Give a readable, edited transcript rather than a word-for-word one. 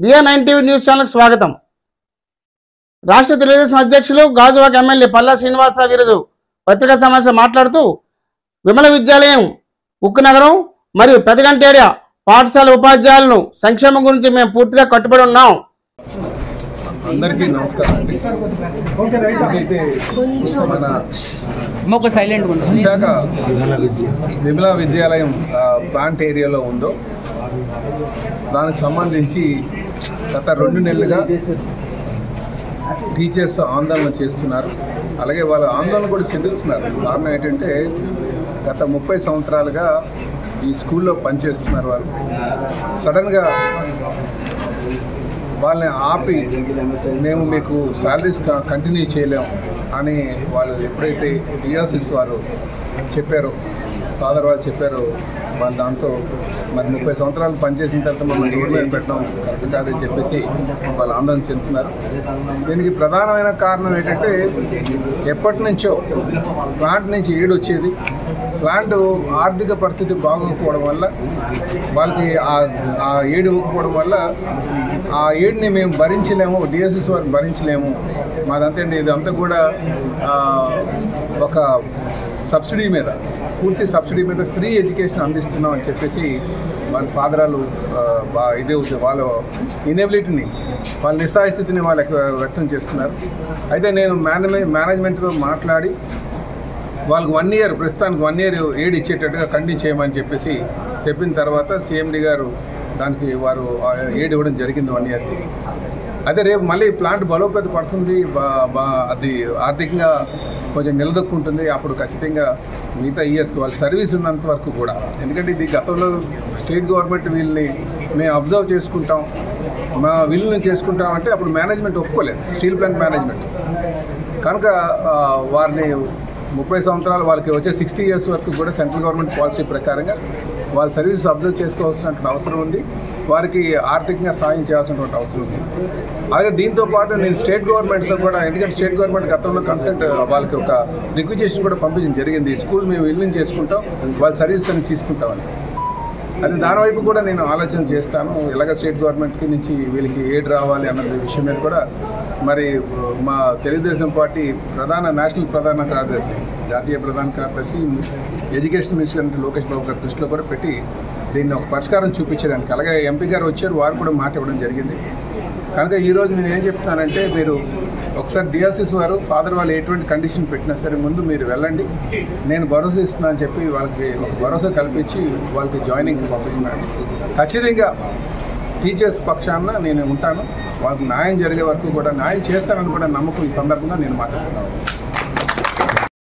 BA9 TV news ఛానల్కి స్వాగతం. రాష్ట్ర తెలుగుదేశం అధ్యక్షులు గాజువాక ఎమ్మెల్యే పల్లా శ్రీనివాసరావు ఈరోజు పత్రికా సమావేశం మాట్లాడుతూ విమల విద్యాలయం, ఉక్కు నగరం మరియు పెదగంటేరియా పాఠశాల ఉపాధ్యాయులను సంక్షేమం గురించి మేము పూర్తిగా కట్టుబడి ఉన్నాం. అందరికీ నమస్కారం అండి. విశాఖ విమలా విద్యాలయం ప్లాంట్ ఏరియాలో ఉందో దానికి సంబంధించి గత 2 నెలలుగా టీచర్స్ ఆందోళన చేస్తున్నారు. అలాగే వాళ్ళ ఆందోళన కూడా చెందుతున్నారు. కారణం ఏంటంటే గత 30 సంవత్సరాలుగా ఈ స్కూల్లో పనిచేస్తున్నారు. వాళ్ళు సడన్గా వాళ్ళని ఆపి మేము మీకు శాలరీస్ కంటిన్యూ చేయలేము అని వాళ్ళు ఎప్పుడైతే డిఆర్సిస్ వారు చెప్పారో, ఫాదర్ వాళ్ళు చెప్పారో, వాళ్ళు దాంతో మరి 30 సంవత్సరాలు పనిచేసిన తర్వాత మమ్మల్ని రోడ్డు మీద పెట్టడం కరెక్ట్ కాదని చెప్పేసి వాళ్ళు ఆందోళన చెందుతున్నారు. దీనికి ప్రధానమైన కారణం ఏంటంటే ఎప్పటి నుంచో ప్లాంట్ నుంచి ఏడు వచ్చేది. ప్లాంట్ ఆర్థిక పరిస్థితి బాగోకపోవడం వల్ల వాళ్ళకి ఆ ఏడు ఇవ్వకపోవడం వల్ల ఆ ఏడుని మేము భరించలేము, డిఎస్ఎస్ వారు భరించలేము, మాదంతా ఇదంతా కూడా ఒక సబ్సిడీ మీద, పూర్తి సబ్సిడీ మీద ఫ్రీ ఎడ్యుకేషన్ అందిస్తున్నాం అని చెప్పేసి వాళ్ళ ఫాదర్ వాళ్ళు ఇదే వాళ్ళ ఇనెబిలిటీని, వాళ్ళ నిస్సహాయస్థితిని వాళ్ళకి వ్యక్తం చేస్తున్నారు. అయితే నేను మేనేజ్మెంట్తో మాట్లాడి వాళ్ళకి 1 ఇయర్, ప్రస్తుతానికి 1 ఇయర్ ఏడు ఇచ్చేటట్టుగా కంటిన్యూ చేయమని చెప్పేసి చెప్పిన తర్వాత సిఎండి గారు దానికి వారు ఏడు ఇవ్వడం జరిగింది 1 ఇయర్కి. అదే రేపు మళ్ళీ ప్లాంట్ బలోపేత పడుతుంది, అది ఆర్థికంగా కొంచెం నిలదొక్కుంటుంది. అప్పుడు ఖచ్చితంగా మిగతా ఇయర్స్కి వాళ్ళ సర్వీస్ ఉన్నంత వరకు కూడా, ఎందుకంటే ఇది గతంలో స్టేట్ గవర్నమెంట్ వీళ్ళని మేము అబ్జర్వ్ చేసుకుంటాం, మా వీళ్ళని చేసుకుంటాం అంటే అప్పుడు మేనేజ్మెంట్ ఒప్పుకోలేదు, స్టీల్ ప్లాంట్ మేనేజ్మెంట్. కనుక వారిని 30 సంవత్సరాలు వాళ్ళకి వచ్చే 60 ఇయర్స్ వరకు కూడా సెంట్రల్ గవర్నమెంట్ పాలసీ ప్రకారంగా వాళ్ళ సర్వీస్ అబ్జర్వ్ చేసుకోవాల్సినటువంటి అవసరం ఉంది, వారికి ఆర్థికంగా సాయం చేయాల్సినటువంటి అవసరం ఉంది. అలాగే దీంతో పాటు నేను స్టేట్ గవర్నమెంట్తో కూడా, ఎందుకంటే స్టేట్ గవర్నమెంట్ గతంలో కన్సెంట్ వాళ్ళకి ఒక రిక్వెజేషన్ కూడా పంపించడం జరిగింది, స్కూల్ మేము విల్లింగ్ చేసుకుంటాం, వాళ్ళ సర్వీస్ అని తీసుకుంటామని. అది దానివైపు కూడా నేను ఆలోచన చేస్తాను. ఇలాగ స్టేట్ గవర్నమెంట్కి నుంచి వీళ్ళకి ఏడు రావాలి అన్న విషయం మీద కూడా మరి మా తెలుగుదేశం పార్టీ నేషనల్ ప్రధాన కార్యదర్శి, జాతీయ ప్రధాన కార్యదర్శి, ఎడ్యుకేషన్ మినిస్టర్ లోకేష్ బాబు గారి దృష్టిలో కూడా పెట్టి దీన్ని ఒక పరిష్కారం చూపించడానికి, అలాగే ఎంపీ గారు వచ్చారు, వారు కూడా మాట ఇవ్వడం జరిగింది. కనుక ఈరోజు నేను ఏం చెప్తానంటే, మీరు ఒకసారి డిఆర్సిస్ వారు ఫాదర్ వాళ్ళు ఎటువంటి కండిషన్ పెట్టినా సరే ముందు మీరు వెళ్ళండి, నేను భరోసా ఇస్తున్నా అని చెప్పి వాళ్ళకి ఒక భరోసా కల్పించి వాళ్ళకి జాయినింగ్కి పంపిస్తున్నాను. ఖచ్చితంగా టీచర్స్ పక్షాన నేను ఉంటాను, వాళ్ళకి న్యాయం జరిగే వరకు కూడా న్యాయం చేస్తానని కూడా నమ్మకం ఈ సందర్భంగా నేను మాట్లాడుతున్నాను.